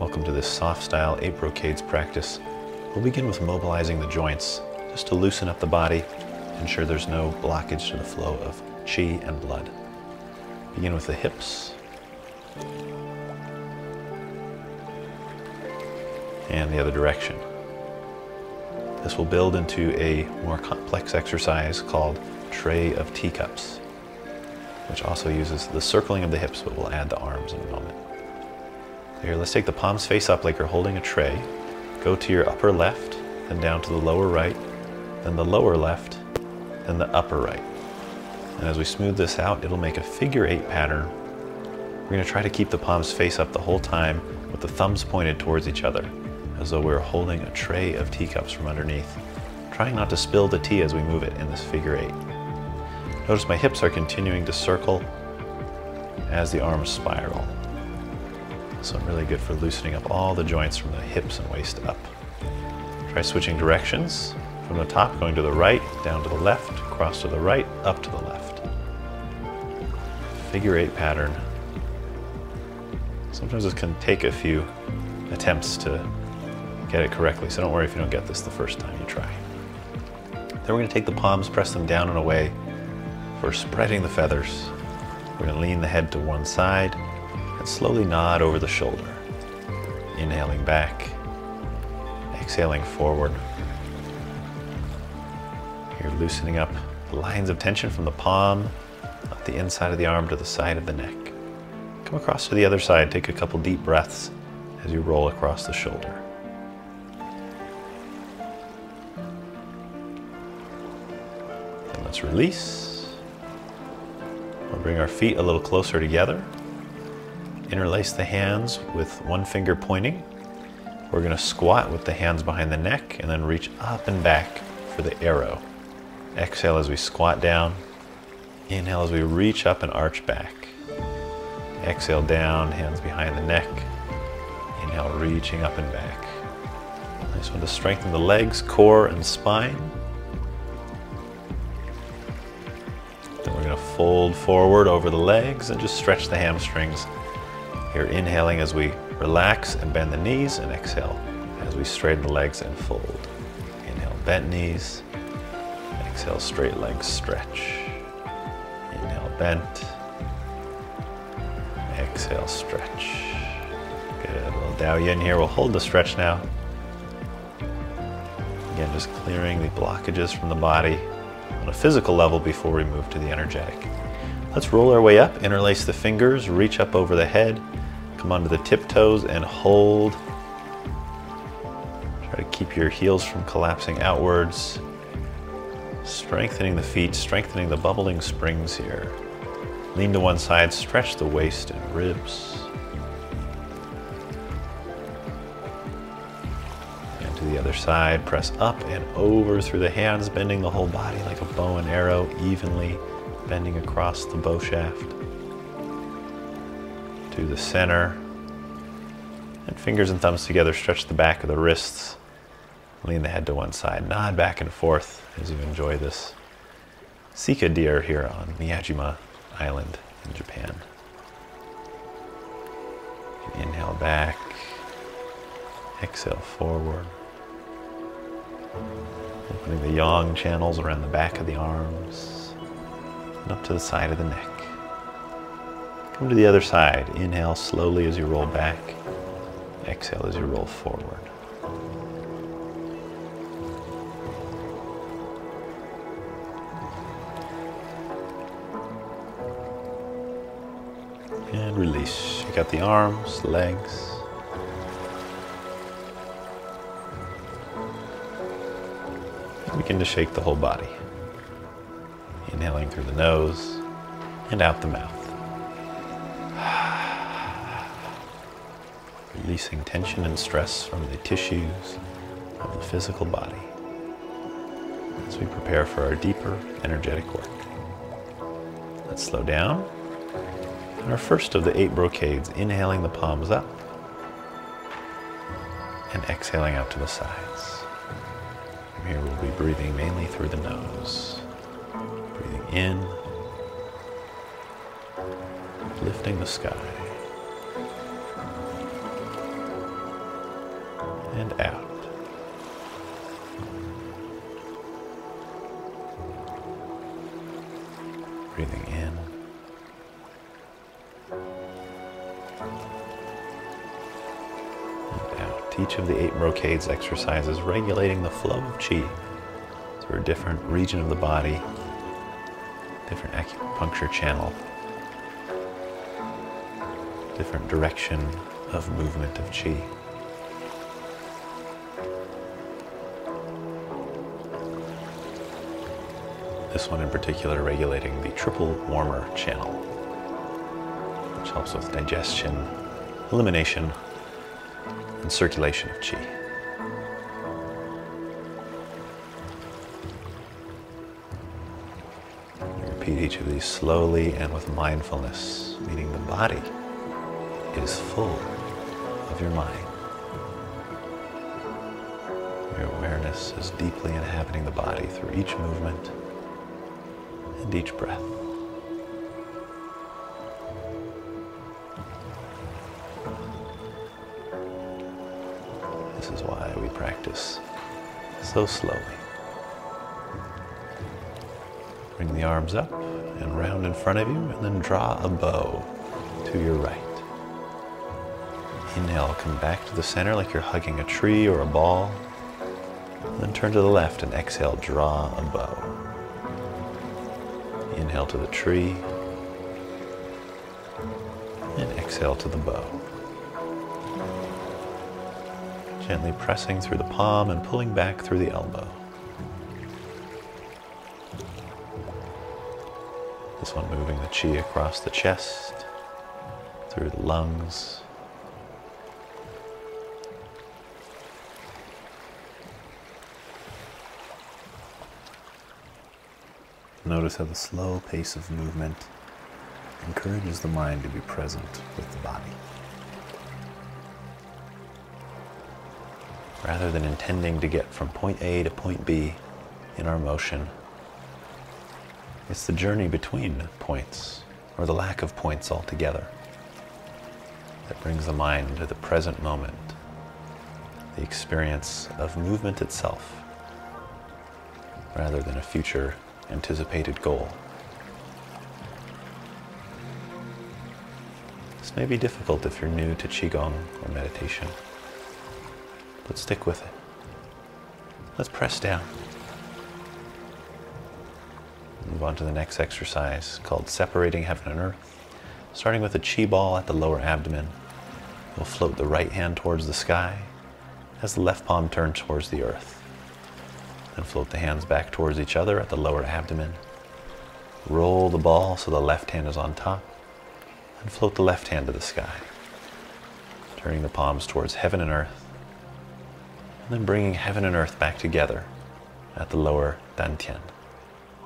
Welcome to this soft style 8 brocades practice. We'll begin with mobilizing the joints just to loosen up the body, ensure there's no blockage to the flow of qi and blood. Begin with the hips and the other direction. This will build into a more complex exercise called tray of teacups, which also uses the circling of the hips, but we'll add the arms in a moment. Here, let's take the palms face up like you're holding a tray. Go to your upper left, then down to the lower right, then the lower left, then the upper right. And as we smooth this out, it'll make a figure 8 pattern. We're going to try to keep the palms face up the whole time with the thumbs pointed towards each other, as though we were holding a tray of teacups from underneath, trying not to spill the tea as we move it in this figure 8. Notice my hips are continuing to circle as the arms spiral. So really good for loosening up all the joints from the hips and waist up. Try switching directions. From the top, going to the right, down to the left, across to the right, up to the left. Figure 8 pattern. Sometimes this can take a few attempts to get it correctly, so don't worry if you don't get this the first time you try. Then we're going to take the palms, press them down and away for spreading the feathers. We're going to lean the head to one side and slowly nod over the shoulder. Inhaling back, exhaling forward. You're loosening up the lines of tension from the palm, up the inside of the arm to the side of the neck. Come across to the other side, take a couple deep breaths as you roll across the shoulder. And let's release. We'll bring our feet a little closer together. Interlace the hands with one finger pointing. We're going to squat with the hands behind the neck and then reach up and back for the arrow. Exhale as we squat down. Inhale as we reach up and arch back. Exhale down, hands behind the neck. Inhale, reaching up and back. Nice one to strengthen the legs, core, and spine. Then we're going to fold forward over the legs and just stretch the hamstrings. Here, inhaling as we relax and bend the knees, and exhale as we straighten the legs and fold. Inhale, bent knees. Exhale, straight legs stretch. Inhale, bent. Exhale, stretch. Good, a little Dao Yin here. We'll hold the stretch now. Again, just clearing the blockages from the body on a physical level before we move to the energetic. Let's roll our way up, interlace the fingers, reach up over the head, come onto the tiptoes and hold. Try to keep your heels from collapsing outwards. Strengthening the feet, strengthening the bubbling springs here. Lean to one side, stretch the waist and ribs. And to the other side, press up and over through the hands, bending the whole body like a bow and arrow, evenly bending across the bow shaft. To the center. And fingers and thumbs together, stretch the back of the wrists. Lean the head to one side, nod back and forth as you enjoy this Sika deer here on Miyajima Island in Japan. Inhale back, exhale forward. Opening the yang channels around the back of the arms and up to the side of the neck. Come to the other side. Inhale slowly as you roll back. Exhale as you roll forward. And release. Shake out the arms, legs. And begin to shake the whole body. Inhaling through the nose and out the mouth. Releasing tension and stress from the tissues of the physical body as we prepare for our deeper energetic work. Let's slow down. And our first of the 8 brocades, inhaling the palms up and exhaling out to the sides. From here we'll be breathing mainly through the nose. Breathing in, lifting the sky. and out. Breathing in and out. Each of the 8 Brocades exercises regulating the flow of qi through a different region of the body, different acupuncture channel, different direction of movement of qi. This one in particular regulating the triple warmer channel, which helps with digestion, elimination, and circulation of qi. You repeat each of these slowly and with mindfulness, meaning the body is full of your mind. Your awareness is deeply inhabiting the body through each movement and each breath. This is why we practice so slowly. Bring the arms up and round in front of you, and then draw a bow to your right. Inhale, come back to the center like you're hugging a tree or a ball. Then turn to the left and exhale, draw a bow. Inhale to the tree, and exhale to the bow. Gently pressing through the palm and pulling back through the elbow. This one moving the qi across the chest, through the lungs. Notice how the slow pace of movement encourages the mind to be present with the body. Rather than intending to get from point A to point B in our motion, it's the journey between points, or the lack of points altogether, that brings the mind to the present moment, the experience of movement itself, rather than a future anticipated goal. This may be difficult if you're new to Qigong or meditation, but stick with it. Let's press down. Move on to the next exercise called Separating Heaven and Earth. Starting with a Qi ball at the lower abdomen, you'll float the right hand towards the sky as the left palm turns towards the earth. Then float the hands back towards each other at the lower abdomen. Roll the ball so the left hand is on top, and float the left hand to the sky, turning the palms towards heaven and earth, and then bringing heaven and earth back together at the lower dantian,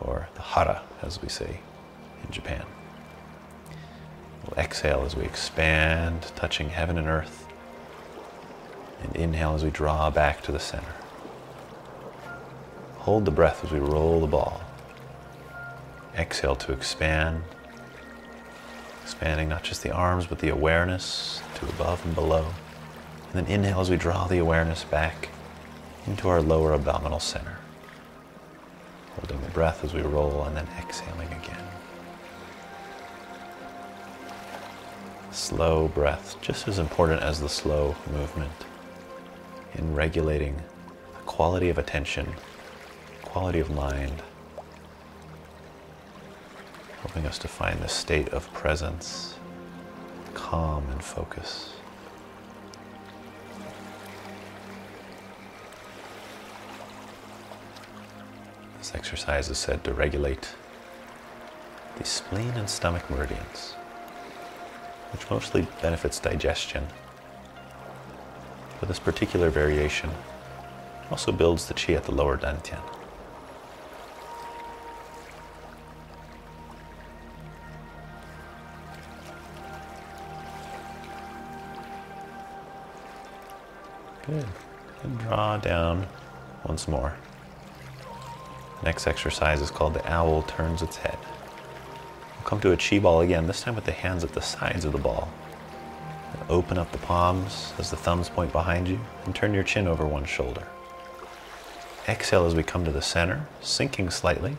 or the hara, as we say in Japan. We'll exhale as we expand, touching heaven and earth, and inhale as we draw back to the center. Hold the breath as we roll the ball. Exhale to expand, expanding not just the arms, but the awareness to above and below. And then inhale as we draw the awareness back into our lower abdominal center. Holding the breath as we roll, and then exhaling again. Slow breath, just as important as the slow movement in regulating the quality of attention, quality of mind, helping us to find a state of presence, calm and focus. This exercise is said to regulate the spleen and stomach meridians, which mostly benefits digestion. But this particular variation also builds the qi at the lower dantian. Good. And draw down once more. Next exercise is called the owl turns its head. We'll come to a qi ball again, this time with the hands at the sides of the ball. Open up the palms as the thumbs point behind you and turn your chin over one shoulder. Exhale as we come to the center, sinking slightly.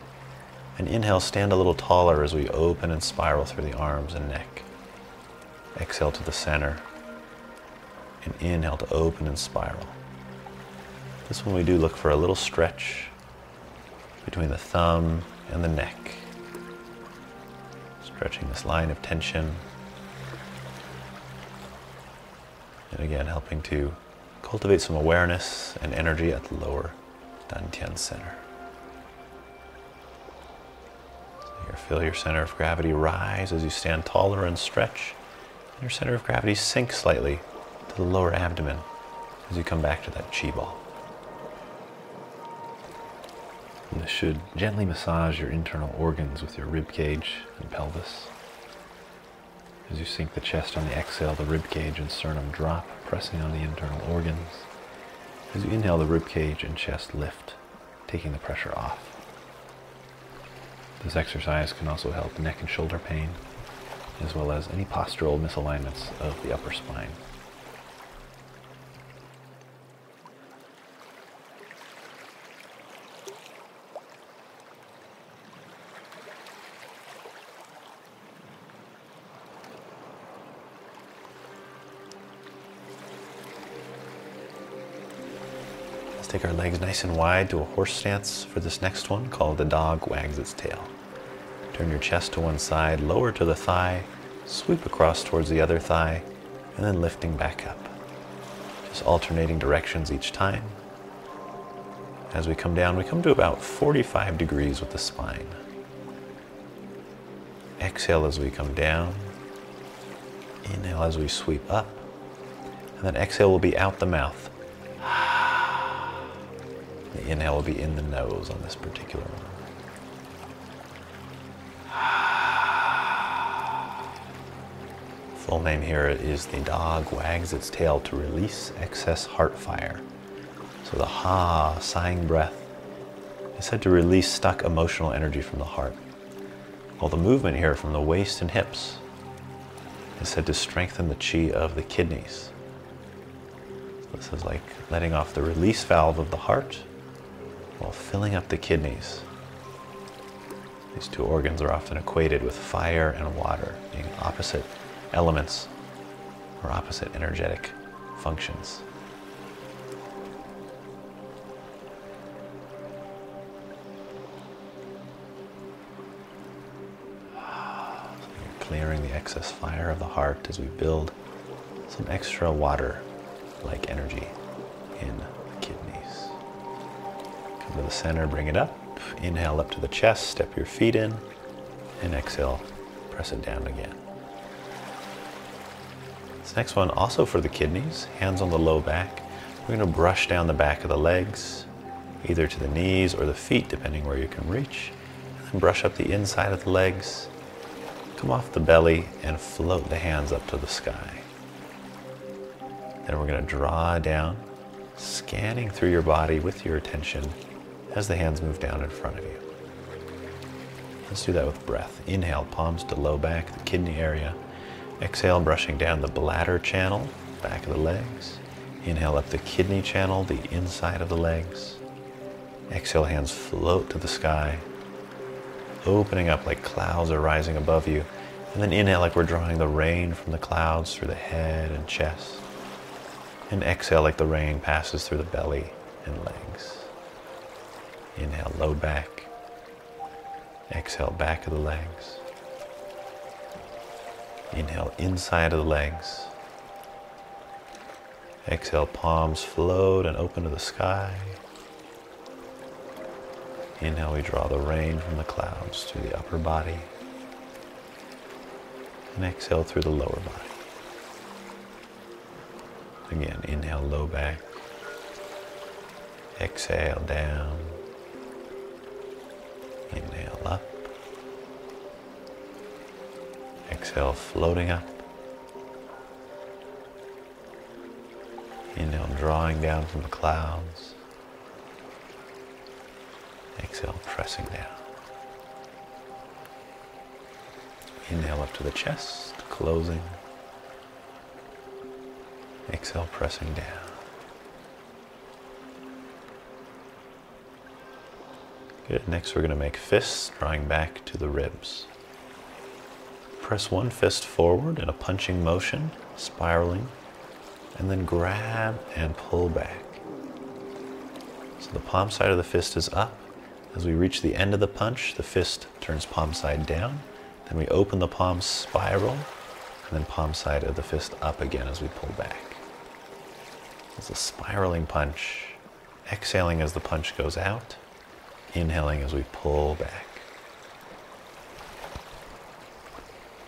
And inhale, stand a little taller as we open and spiral through the arms and neck. Exhale to the center. And inhale to open and spiral. This one we do look for a little stretch between the thumb and the neck. Stretching this line of tension. And again, helping to cultivate some awareness and energy at the lower Dantian center. So here, feel your center of gravity rise as you stand taller and stretch. And your center of gravity sink slightly to the lower abdomen as you come back to that chi ball. And this should gently massage your internal organs with your rib cage and pelvis. As you sink the chest on the exhale, the rib cage and sternum drop, pressing on the internal organs. As you inhale, the rib cage and chest lift, taking the pressure off. This exercise can also help neck and shoulder pain, as well as any postural misalignments of the upper spine. Let's take our legs nice and wide to a horse stance for this next one, called the dog wags its tail. Turn your chest to one side, lower to the thigh, sweep across towards the other thigh, and then lifting back up. Just alternating directions each time. As we come down, we come to about 45 degrees with the spine. Exhale as we come down. Inhale as we sweep up. And then exhale will be out the mouth. The inhale will be in the nose on this particular one. Full name here is the dog wags its tail to release excess heart fire. So the ha, sighing breath, is said to release stuck emotional energy from the heart. While the movement here from the waist and hips is said to strengthen the chi of the kidneys. This is like letting off the release valve of the heart while filling up the kidneys. These two organs are often equated with fire and water, being opposite elements or opposite energetic functions. Clearing the excess fire of the heart as we build some extra water-like energy in the kidneys. Come to the center, bring it up. Inhale up to the chest, step your feet in, and exhale, press it down again. This next one also for the kidneys, hands on the low back. We're going to brush down the back of the legs, either to the knees or the feet, depending where you can reach. And then brush up the inside of the legs. Come off the belly and float the hands up to the sky. Then we're going to draw down, scanning through your body with your attention as the hands move down in front of you. Let's do that with breath. Inhale, palms to low back, the kidney area. Exhale, brushing down the bladder channel, back of the legs. Inhale up the kidney channel, the inside of the legs. Exhale, hands float to the sky, opening up like clouds are rising above you. And then inhale like we're drawing the rain from the clouds through the head and chest. And exhale like the rain passes through the belly and legs. Inhale, low back. Exhale, back of the legs. Inhale, inside of the legs. Exhale, palms float and open to the sky. Inhale, we draw the rain from the clouds through the upper body. And exhale through the lower body. Again, inhale, low back. Exhale, down. Inhale, up. Exhale, floating up. Inhale, drawing down from the clouds. Exhale, pressing down. Inhale up to the chest, closing. Exhale, pressing down. Good. Next we're going to make fists, drawing back to the ribs. Press one fist forward in a punching motion, spiraling, and then grab and pull back. So the palm side of the fist is up. As we reach the end of the punch, the fist turns palm side down. Then we open the palm, spiral, and then palm side of the fist up again as we pull back. It's a spiraling punch, exhaling as the punch goes out, inhaling as we pull back.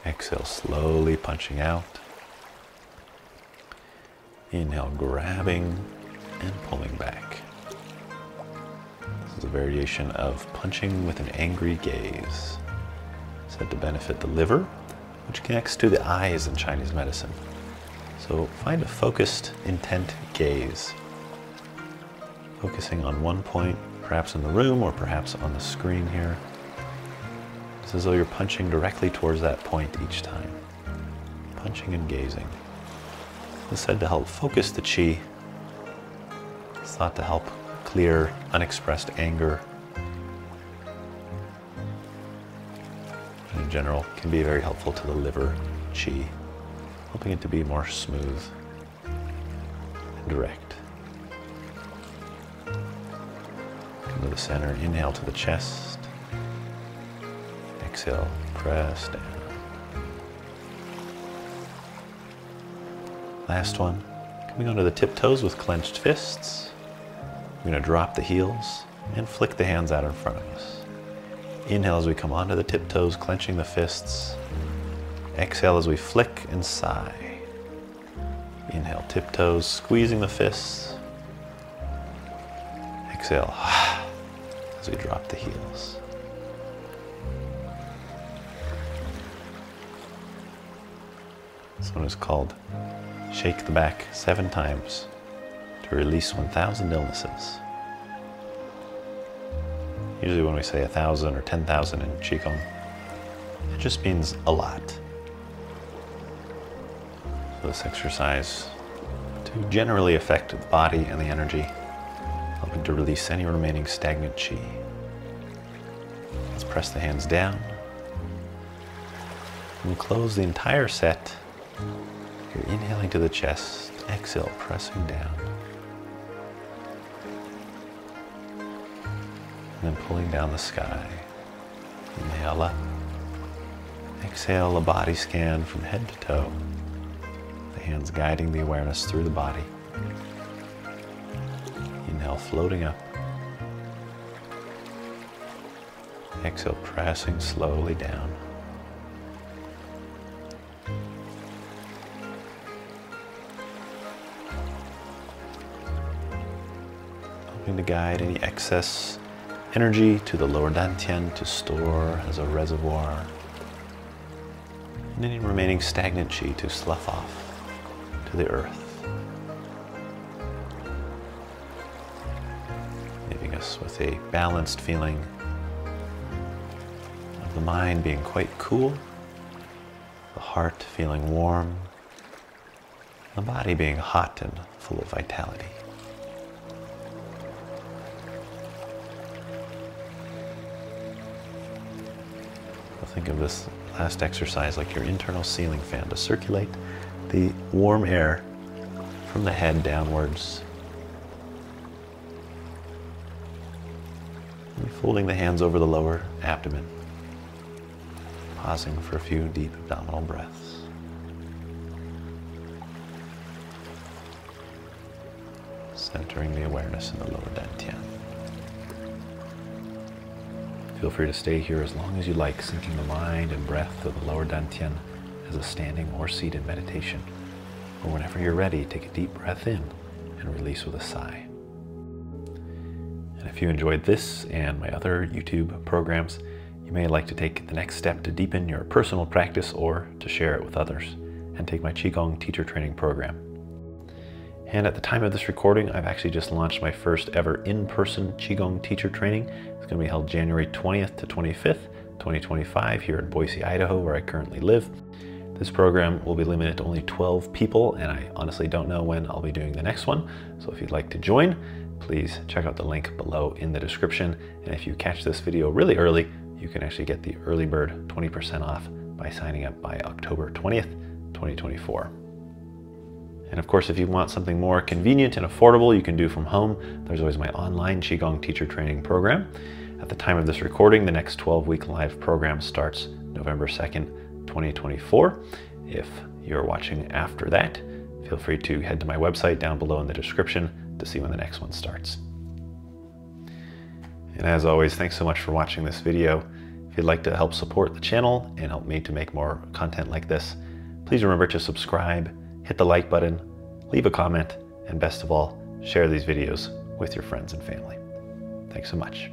Exhale, slowly punching out. Inhale, grabbing and pulling back. This is a variation of punching with an angry gaze. Said to benefit the liver, which connects to the eyes in Chinese medicine. So find a focused, intent gaze. Focusing on one point, perhaps in the room or perhaps on the screen here. It's as though you're punching directly towards that point each time. Punching and gazing. It's said to help focus the qi. It's thought to help clear unexpressed anger. And in general, can be very helpful to the liver qi, helping it to be more smooth and direct. Come to the center, inhale to the chest. Exhale, press down. Last one, coming onto the tiptoes with clenched fists. We're going to drop the heels and flick the hands out in front of us. Inhale as we come onto the tiptoes, clenching the fists. Exhale as we flick and sigh. Inhale, tiptoes, squeezing the fists. Exhale, as we drop the heels. This one is called Shake the Back 7 times to release 1,000 illnesses. Usually when we say 1,000 or 10,000 in Qigong, it just means a lot. So this exercise to generally affect the body and the energy, helping to release any remaining stagnant qi. Let's press the hands down and close the entire set. You're inhaling to the chest, exhale, pressing down. And then pulling down the sky. Inhale up. Exhale, a body scan from head to toe. The hands guiding the awareness through the body. Inhale, floating up. Exhale, pressing slowly down. Helping to guide any excess energy to the lower dantian to store as a reservoir, and any remaining stagnant qi to slough off to the earth, leaving us with a balanced feeling of the mind being quite cool, the heart feeling warm, the body being hot and full of vitality. Think of this last exercise like your internal ceiling fan to circulate the warm air from the head downwards. And folding the hands over the lower abdomen. Pausing for a few deep abdominal breaths. Centering the awareness in the lower dantian. Feel free to stay here as long as you like, syncing the mind and breath of the lower dantian as a standing or seated meditation. Or whenever you're ready, take a deep breath in and release with a sigh. And if you enjoyed this and my other YouTube programs, you may like to take the next step to deepen your personal practice or to share it with others and take my Qigong teacher training program. And at the time of this recording, I've actually just launched my first ever in-person Qigong teacher training. It's going to be held January 20th to 25th, 2025 here in Boise, Idaho, where I currently live. This program will be limited to only 12 people, and I honestly don't know when I'll be doing the next one. So if you'd like to join, please check out the link below in the description. And if you catch this video really early, you can actually get the early bird 20% off by signing up by October 20th, 2024. And of course, if you want something more convenient and affordable you can do from home, there's always my online Qigong teacher training program. At the time of this recording, the next 12-week live program starts November 2nd, 2024. If you're watching after that, feel free to head to my website down below in the description to see when the next one starts. And as always, thanks so much for watching this video. If you'd like to help support the channel and help me to make more content like this, please remember to subscribe, hit the like button, leave a comment, and best of all, share these videos with your friends and family. Thanks so much.